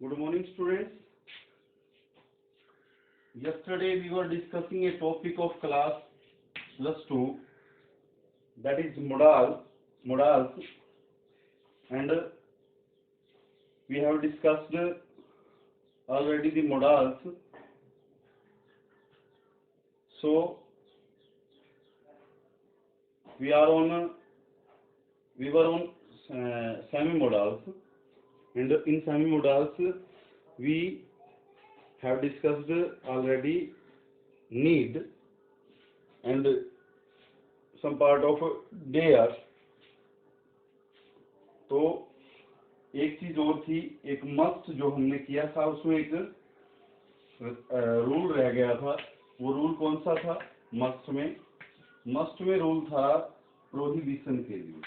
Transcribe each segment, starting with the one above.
Good morning, students. Yesterday we were discussing a topic of class +2, that is modals, and we have discussed already the modals. So we were on semi-modals, and in semi-modals we have discussed already need and some part of dare. तो एक चीज और थी, एक must जो हमने किया था, उसमें एक रूल रह गया था। वो रूल कौन सा था? मस्ट में रूल था प्रोहिबिशन के लिए,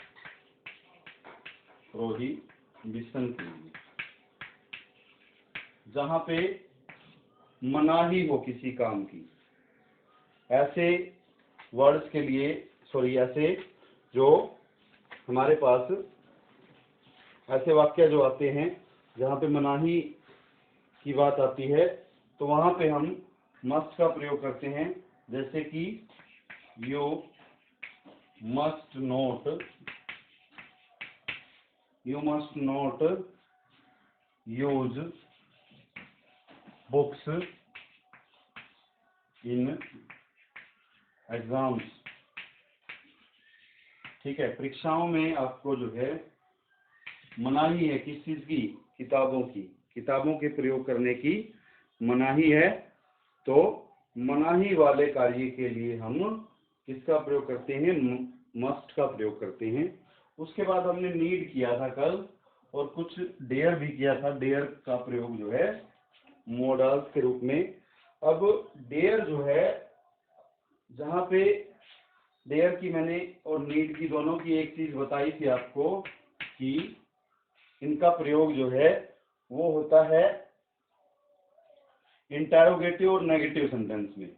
जहां पे मनाही हो किसी काम की, ऐसे वर्ड्स के लिए, ऐसे जो हमारे पास ऐसे वाक्य जो आते हैं जहाँ पे मनाही की बात आती है, तो वहां पे हम मस्ट का प्रयोग करते हैं। जैसे कि you must not use books in exams. ठीक है, परीक्षाओं में आपको जो है मनाही है किस चीज की? किताबों के प्रयोग करने की मनाही है। तो मनाही वाले कार्य के लिए हम किसका प्रयोग करते हैं? मस्ट का प्रयोग करते हैं। उसके बाद हमने नीड किया था कल, और कुछ डेयर भी किया था। डेयर का प्रयोग जो है मॉडल्स के रूप में। अब डेयर जो है, जहां पे डेयर की मैंने और नीड की दोनों की एक चीज बताई थी आपको कि इनका प्रयोग जो है वो होता है इंटरोगेटिव और नेगेटिव सेंटेंस में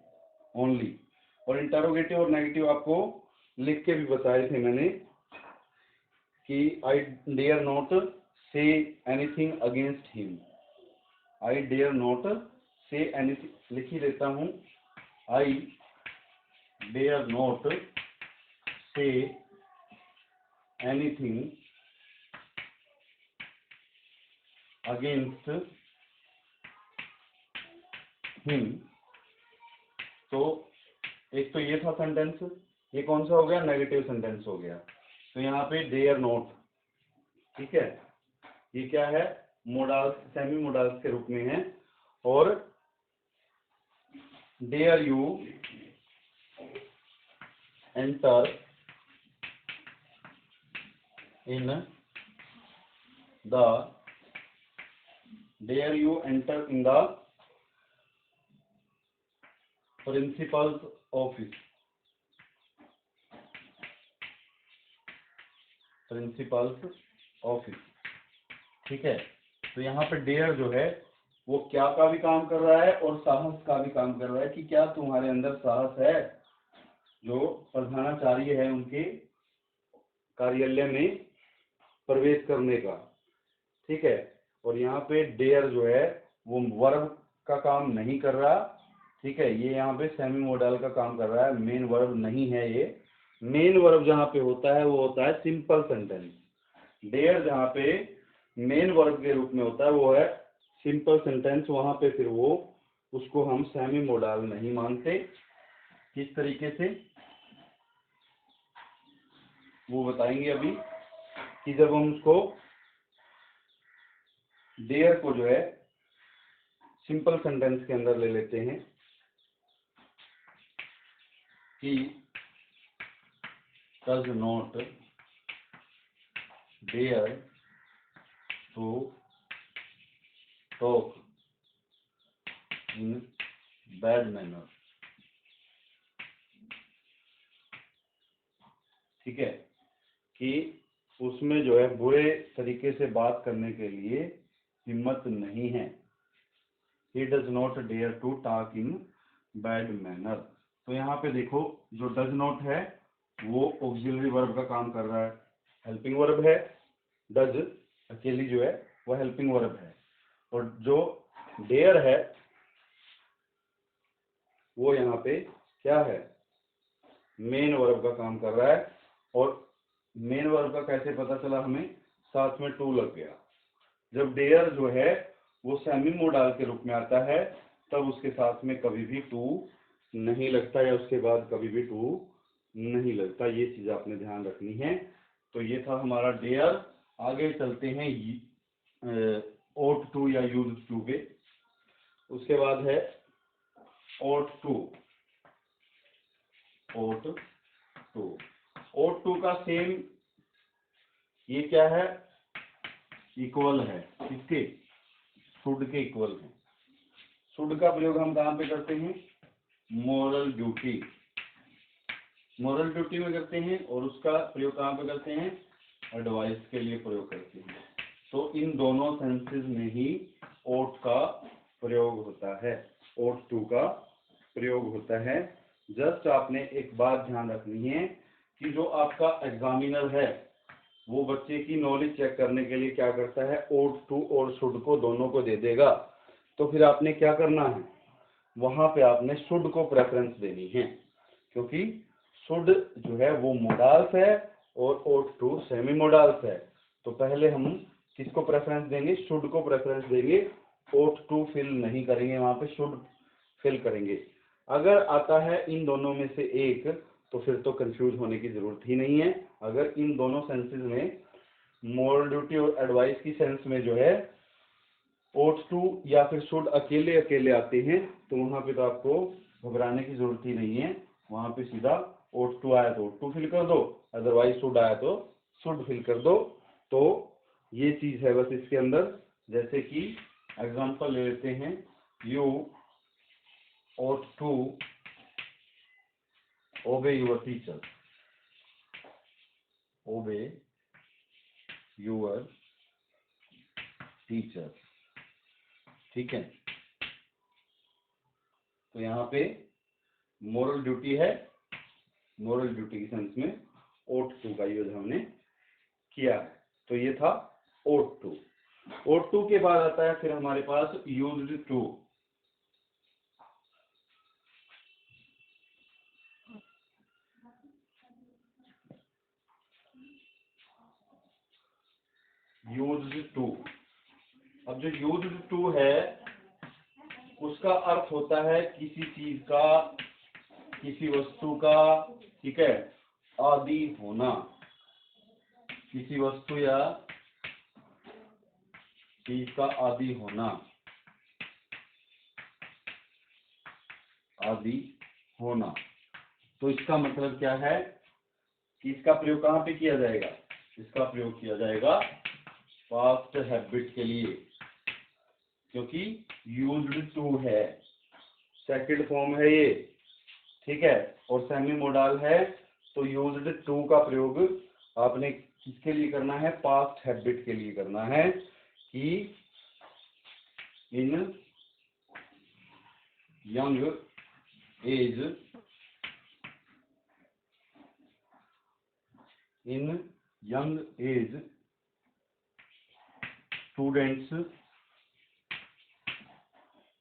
ओनली। और इंटरोगेटिव और नेगेटिव आपको लिख के भी बताए थे मैंने कि I dare not say anything against him. I dare not say anything, लिख ही लेता हूं, I dare not say anything against him. तो एक तो ये था सेंटेंस, ये कौन सा हो गया? नेगेटिव सेंटेंस हो गया। तो यहाँ पे डेयर नॉट, ठीक है, ये क्या है? मोडाल्स, सेमी मोडाल्स के रूप में है। और dare you enter in the principal's office. ठीक है, तो यहाँ पे डेयर जो है वो क्या का भी काम कर रहा है और साहस का भी काम कर रहा है, कि क्या तुम्हारे अंदर साहस है जो प्रधानाचार्य है उनके कार्यालय में प्रवेश करने का। ठीक है, और यहाँ पे डेयर जो है वो वर्ब का काम नहीं कर रहा। ठीक है, ये यहाँ पे सेमी मॉडल का काम कर रहा है, मेन वर्ब नहीं है ये। मेन वर्ब जहाँ पे होता है वो होता है सिंपल सेंटेंस। डेयर जहाँ पे मेन वर्ब के रूप में होता है वो है सिंपल सेंटेंस। वहां पे फिर वो, उसको हम सेमी मॉडल नहीं मानते। किस तरीके से वो बताएंगे अभी, कि जब हम उसको डेयर को जो है सिंपल सेंटेंस के अंदर ले लेते हैं कि does not dare to talk in bad manner. ठीक है, कि उसमें जो है बुरे तरीके से बात करने के लिए हिम्मत नहीं है। He does not dare to talk in bad manner। तो यहाँ पे देखो, जो does not है वो ऑक्सिलरी वर्ब का काम कर रहा है, हेल्पिंग वर्ब है। does अकेली जो है वो हेल्पिंग वर्ब है। और जो डेयर है वो यहाँ पे क्या है, मेन वर्ब का काम कर रहा है। और मेन वर्ब का कैसे पता चला हमें, साथ में टू लग गया। जब डेयर जो है वो सेमी मोडाल के रूप में आता है तब उसके साथ में कभी भी टू नहीं लगता, या उसके बाद कभी भी टू नहीं लगता। ये चीज आपने ध्यान रखनी है। तो ये था हमारा डेयर। आगे चलते हैं ओट टू या यूज टू पे। उसके बाद है ought to. Ought to, ought to का सेम, ये क्या है, इक्वल है किसके, शुड के इक्वल है। शुड का प्रयोग हम कहाँ पे करते हैं, मोरल ड्यूटी, मोरल ड्यूटी में करते हैं। और उसका प्रयोग कहाँ पे करते हैं, एडवाइस के लिए प्रयोग करते हैं। तो इन दोनों सेंसेस में ही ओट का प्रयोग होता है, ओट टू का प्रयोग होता है। जस्ट आपने एक बात ध्यान रखनी है कि जो आपका एग्जामिनर है वो बच्चे की नॉलेज चेक करने के लिए क्या करता है, ओट टू और शुड को दोनों को दे देगा। तो फिर आपने क्या करना है, वहां पे आपने शुड को प्रेफरेंस देनी है, क्योंकि शुड जो है वो मोडाल्स है और ओट टू सेमी मोडाल्स है। तो पहले हम किसको प्रेफरेंस देंगे, शुड को प्रेफरेंस देंगे, ओट टू फिल नहीं करेंगे, वहां पे शुड फिल करेंगे। अगर आता है इन दोनों में से एक तो फिर तो कंफ्यूज होने की जरूरत ही नहीं है। अगर इन दोनों सेंसेस में, मोरल ड्यूटी और एडवाइस की सेंस में जो है ओट टू या फिर शुड अकेले अकेले आते हैं, तो वहां पे तो आपको घबराने की जरूरत ही नहीं है। वहां पे सीधा ओट टू आया तो ओट टू फिल कर दो, अदरवाइज शुड आया तो शुड फिल कर दो। तो ये चीज है बस इसके अंदर। जैसे कि एग्जांपल ले लेते हैं, you ought to obey your teacher, obey your teacher, ठीक है। तो यहाँ पे मोरल ड्यूटी है, मोरल ड्यूटी की सेंस में ought to का यूज हमने किया है। तो ये था ought to। ought to के बाद आता है फिर हमारे पास used to। used to, अब जो used to है उसका अर्थ होता है किसी चीज का, किसी वस्तु का, ठीक है, आदि होना। किसी वस्तु या चीज का आदि होना, आदि होना। तो इसका मतलब क्या है कि इसका प्रयोग कहाँ पे किया जाएगा, इसका प्रयोग किया जाएगा पास्ट हैबिट के लिए, क्योंकि यूज्ड टू है, सेकंड फॉर्म है ये, ठीक है, और सेमी मोडाल है। तो यूज्ड टू का प्रयोग आपने किसके लिए करना है, पास्ट हैबिट के लिए करना है कि in young age, in young age students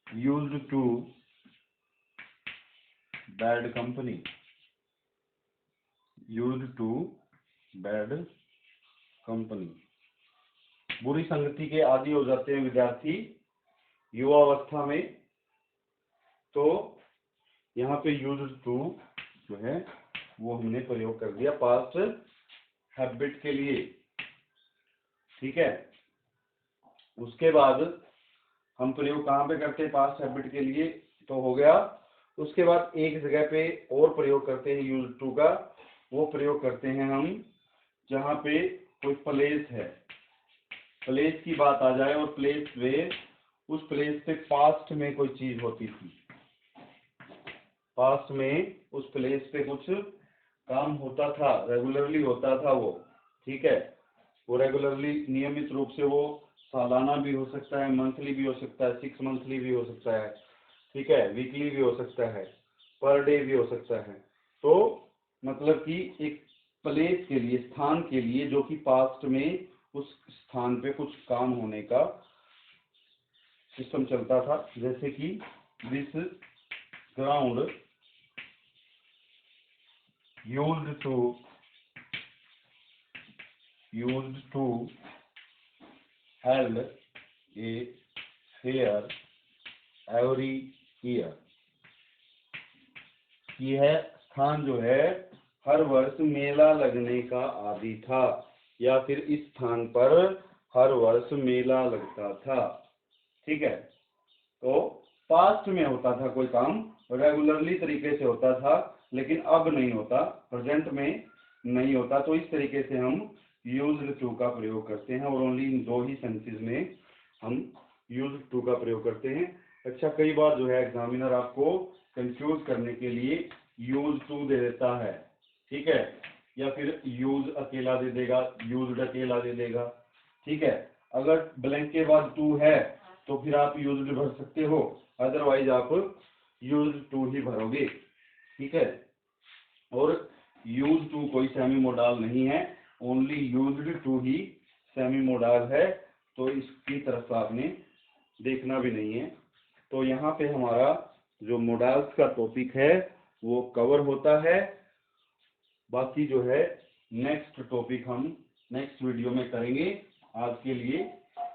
used to bad company, used to bad company. बुरी संगति के आदी हो जाते हैं विद्यार्थी युवावस्था में। तो यहाँ पे यूज्ड टू जो है वो हमने प्रयोग कर दिया पास्ट हैबिट के लिए, ठीक है। उसके बाद हम प्रयोग कहाँ पे करते हैं पास्ट हैबिट के लिए, तो हो गया। उसके बाद एक जगह पे और प्रयोग करते हैं यूज टू का, वो प्रयोग करते हैं हम जहाँ पे कोई प्लेस है, प्लेस की बात आ जाए और प्लेस पे, उस प्लेस पे पास्ट में कोई चीज होती थी, पास्ट में उस प्लेस पे कुछ काम होता था, रेगुलरली होता था वो, ठीक है। वो रेगुलरली नियमित रूप से, वो सालाना भी हो सकता है, मंथली भी हो सकता है, 6 मंथली भी हो सकता है, ठीक है, वीकली भी हो सकता है, पर डे भी हो सकता है। तो मतलब कि एक प्लेस के लिए, स्थान के लिए, जो कि पास्ट में उस स्थान पे कुछ काम होने का सिस्टम चलता था, जैसे कि this ground used to held a fair every year. यह स्थान जो है हर वर्ष मेला लगने का आदि था, या फिर इस स्थान पर हर वर्ष मेला लगता था। ठीक है, तो पास्ट में होता था कोई काम, रेगुलरली तरीके से होता था, लेकिन अब नहीं होता, प्रेजेंट में नहीं होता। तो इस तरीके से हम यूज्ड टू का प्रयोग करते हैं, और ओनली इन दो ही सेंसेस में हम यूज्ड टू का प्रयोग करते हैं। अच्छा, कई बार जो है एग्जामिनर आपको कंफ्यूज करने के लिए यूज टू दे देता है, ठीक है, या फिर यूज अकेला दे देगा, यूज्ड अकेला दे देगा। ठीक है, अगर ब्लैंक के बाद टू है तो फिर आप यूज्ड भर सकते हो, अदरवाइज आप यूज्ड टू ही भरोगे। ठीक है, और यूज टू कोई सेमी मोडाल नहीं है, ओनली यूज्ड टू ही सेमी मोडाल है, तो इसकी तरफ आपने देखना भी नहीं है। तो यहाँ पे हमारा जो मोडाल्स का टॉपिक है वो कवर होता है। बाकी जो है नेक्स्ट टॉपिक हम नेक्स्ट वीडियो में करेंगे। आज के लिए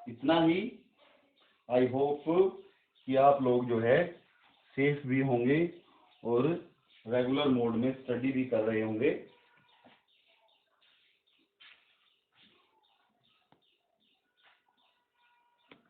इतना ही। आई होप कि आप लोग जो है सेफ भी होंगे और रेगुलर मोड में स्टडी भी कर रहे होंगे।